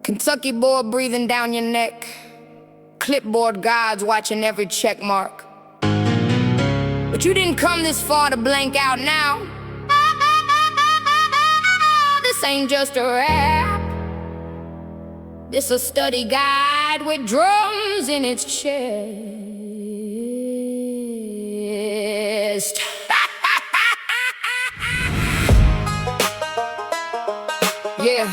Kentucky boy breathing down your neck, clipboard guards watching every check mark. But you didn't come this far to blank out now. This ain't just a rap, this a study guide with drums in its chest. Yeah.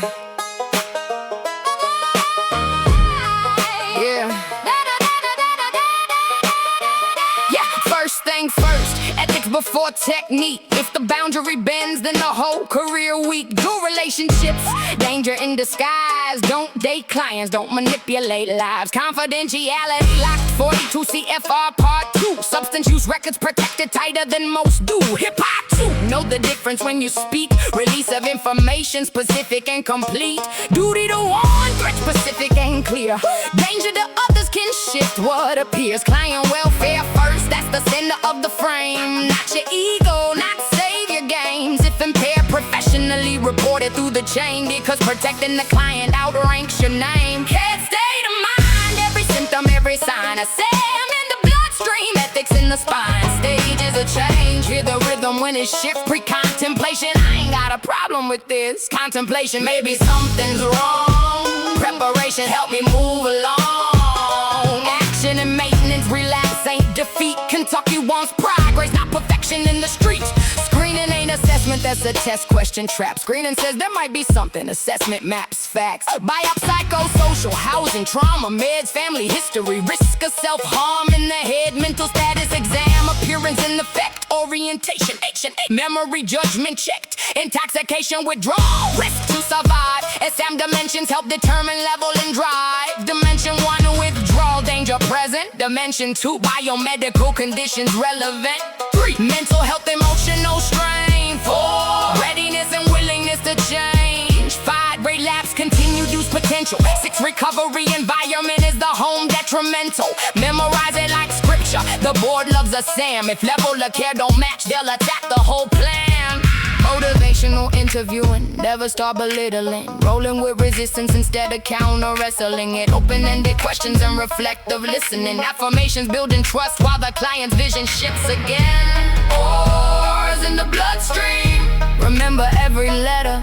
First thing first, ethics before technique. If the boundary bends, then the whole career weak. Do relationships, danger in disguise. Don't date clients, don't manipulate lives. Confidentiality locked, 42 CFR Part 2. Substance use records protected tighter than most do. Hip-hop too, know the difference when you speak. Release of information specific and complete. Duty to warn, threat specific and clear. Danger to others can shift what appears. Client welfare first, that's the center of the frame. Not your ego, not savior games. If impaired, professionally reported through the chain, because protecting the client outranks your name. Can't state of mind, every symptom, every sign. I say I'm in the bloodstream, ethics in the spine. Stages of change, hear the rhythm when it shifts. Pre-contemplation, I ain't got a problem with this. Contemplation, maybe something's wrong. Preparation, help me move along. Action and maintenance, relapse ain't defeat. Kentucky wants progress, not perfection in the streets. Screening ain't assessment, that's a test question trap. Screening says there might be something, assessment maps facts. Biop, psychosocial, housing, trauma, meds, family history, risk of self-harm in the head, mental status exam, appearance and effect, orientation, action, memory, judgment checked, intoxication, withdrawal, risk to survive. SM dimensions help determine level and drive. Dimension 1, withdrawal, danger present. Dimension 2, biomedical conditions relevant. 3, mental health, emotional strain. 4, readiness and willingness to change. 5, relapse, continued use potential. 6, recovery environment is the home detrimental. Memorize it like scripture, the board loves a Sam. If level of care don't match, they'll attack the whole plan. Motivational interviewing, never start belittling. Rolling with resistance instead of counter wrestling it. Open-ended questions and reflective listening. Affirmations building trust while the client's vision shifts again. Oars in the bloodstream, remember every letter.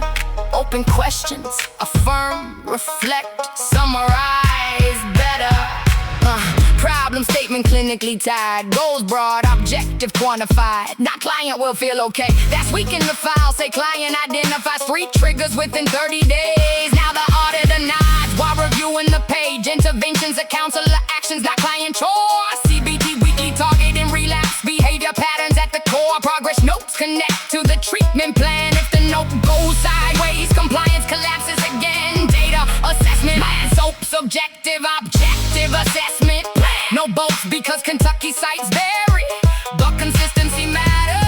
Open questions, affirm, reflect, summarize better. Problem statement clinically tied. Goals broad, objective quantified. Not client will feel okay, that's weak in the file. Say client identifies 3 triggers within 30 days. Now the auditor nods while reviewing the page. Interventions are counselor actions, not client chores. CBT weekly targeting relapse behavior patterns at the core. Progress notes connect to the treatment plan. If the note goes sideways, compliance collapses again. Data assessment, so subjective, objective assessment. No both because Kentucky sites vary, but consistency matters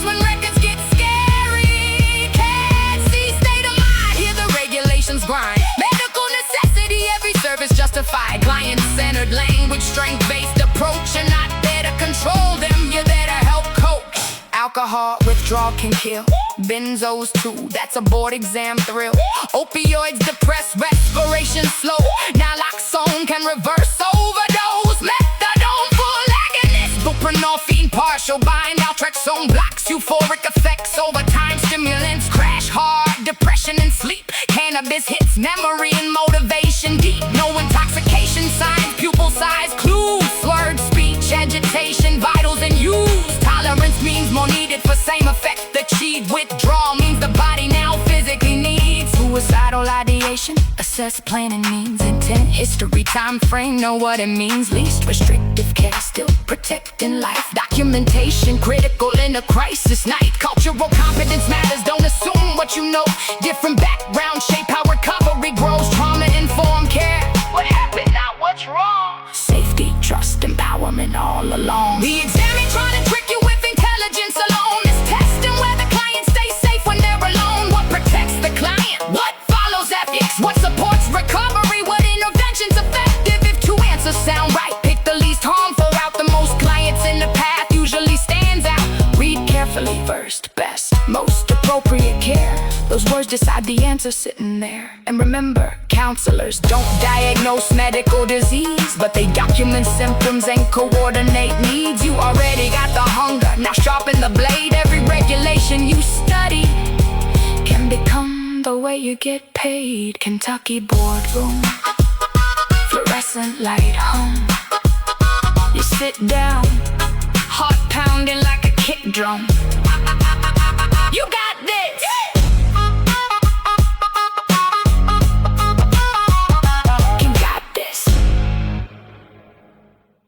when records get scary. CADC state of mind, hear the regulations grind. Medical necessity, every service justified. Client-centered language, strength-based approach. You're not there to control them, you're there to help coach. Alcohol withdrawal can kill. Benzos too, that's a board exam thrill. Opioids depress respiration slow. Naloxone can reverse overdose. Methadone full agonist. Buprenorphine partial bind. Naltrexone blocks euphoric effects over time. Stimulants crash hard, depression and sleep. Cannabis hits memory and motivation deep. No intoxication signs, pupil size clues. Slurred speech, agitation, vitals and use. Tolerance means more needed for same effect achieved. Withdrawal means the body now physically needs. Suicidal ideation, assess planning means intent. History, time frame, know what it means. Least restrictive care, still protecting life. Documentation, critical in a crisis night. Cultural competence matters, don't assume what you know. Different background shape how recovery grows. Trauma-informed care, what happened, not what's wrong. Safety, trust, empowerment all along. The exam ain't trying to trick you with intelligence alone. It's testing where the client stays safe when they're alone. What protects the client? What follows ethics? What supports recovery? What intervention's effective? If 2 answers sound right, pick the least harmful route. The most clients in the path usually stands out. Read carefully first, best, most appropriate care. Those words decide the answer sitting there. And remember, counselors don't diagnose medical disease, but they document symptoms and coordinate needs. You already got the hunger, now sharpen the blade. Every regulation you study can become the way you get paid. Kentucky boardroom, fluorescent light hum. You sit down, heart pounding like a kick drum. You got